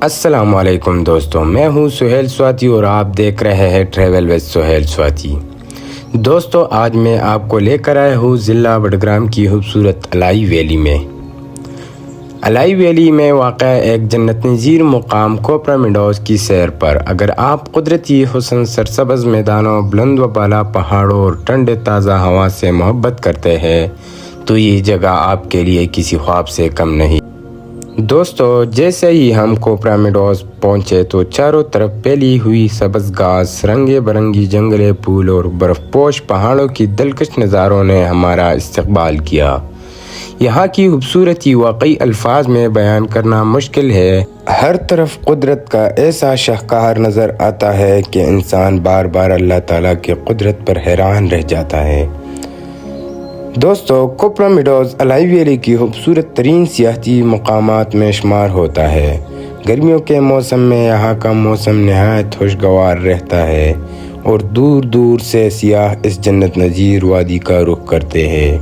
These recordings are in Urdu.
السلام علیکم دوستوں، میں ہوں سہیل سواتی اور آپ دیکھ رہے ہیں ٹریول وذ سہیل سواتی۔ دوستوں، آج میں آپ کو لے کر آیا ہوں ضلع بڈگرام کی خوبصورت الائی ویلی میں۔ الائی ویلی میں واقع ایک جنت نظیر مقام کوپرا میڈوز کی سیر پر اگر آپ قدرتی حسن، سرسبز میدانوں، بلند و بالا پہاڑوں اور ٹھنڈے تازہ ہوا سے محبت کرتے ہیں تو یہ جگہ آپ کے لیے کسی خواب سے کم نہیں۔ دوستو، جیسے ہی ہم کوپرا میڈوز پہنچے تو چاروں طرف پھیلی ہوئی سبز گھاس، رنگ برنگی جنگلے پھول اور برف پوش پہاڑوں کی دلکش نظاروں نے ہمارا استقبال کیا۔ یہاں کی خوبصورتی واقعی الفاظ میں بیان کرنا مشکل ہے۔ ہر طرف قدرت کا ایسا شاہکار نظر آتا ہے کہ انسان بار بار اللہ تعالیٰ کی قدرت پر حیران رہ جاتا ہے۔ دوستو، کوپرا میڈوز الائی ویلی کی خوبصورت ترین سیاحتی مقامات میں شمار ہوتا ہے۔ گرمیوں کے موسم میں یہاں کا موسم نہایت خوشگوار رہتا ہے اور دور دور سے سیاح اس جنت نظیر وادی کا رخ کرتے ہیں۔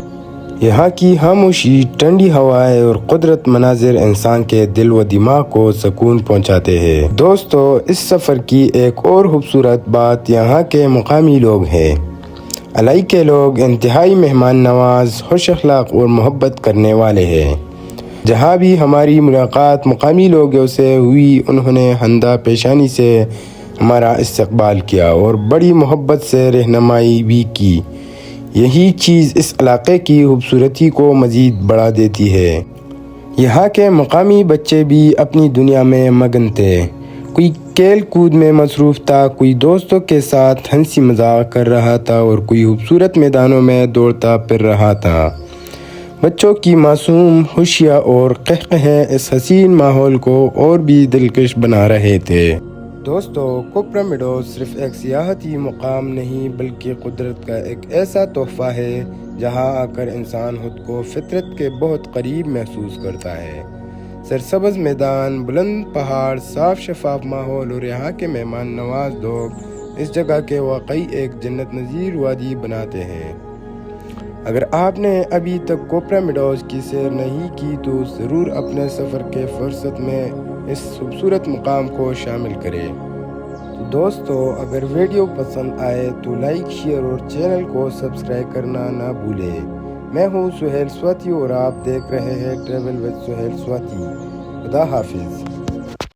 یہاں کی خاموشی، ٹھنڈی ہوائیں اور قدرت مناظر انسان کے دل و دماغ کو سکون پہنچاتے ہیں۔ دوستو، اس سفر کی ایک اور خوبصورت بات یہاں کے مقامی لوگ ہیں۔ الائی کے لوگ انتہائی مہمان نواز، خوش اخلاق اور محبت کرنے والے ہیں۔ جہاں بھی ہماری ملاقات مقامی لوگوں سے ہوئی، انہوں نے خندہ پیشانی سے ہمارا استقبال کیا اور بڑی محبت سے رہنمائی بھی کی۔ یہی چیز اس علاقے کی خوبصورتی کو مزید بڑھا دیتی ہے۔ یہاں کے مقامی بچے بھی اپنی دنیا میں مگن تھے۔ کوئی کھیل کود میں مصروف تھا، کوئی دوستوں کے ساتھ ہنسی مذاق کر رہا تھا اور کوئی خوبصورت میدانوں میں دوڑتا پھر رہا تھا۔ بچوں کی معصوم خوشیاں اور قہقہے اس حسین ماحول کو اور بھی دلکش بنا رہے تھے۔ دوستو، کوپرا میڈوز صرف ایک سیاحتی مقام نہیں بلکہ قدرت کا ایک ایسا تحفہ ہے جہاں آ کر انسان خود کو فطرت کے بہت قریب محسوس کرتا ہے۔ سرسبز میدان، بلند پہاڑ، صاف شفاف ماحول اور یہاں کے مہمان نواز لوگ اس جگہ کے واقعی ایک جنت نظیر وادی بناتے ہیں۔ اگر آپ نے ابھی تک کوپرا میڈوز کی سیر نہیں کی تو ضرور اپنے سفر کے فرصت میں اس خوبصورت مقام کو شامل کریں۔ دوستو، اگر ویڈیو پسند آئے تو لائک، شیئر اور چینل کو سبسکرائب کرنا نہ بھولیں۔ میں ہوں سہیل سواتی اور آپ دیکھ رہے ہیں ٹریول وذ سہیل سواتی۔ خدا حافظ۔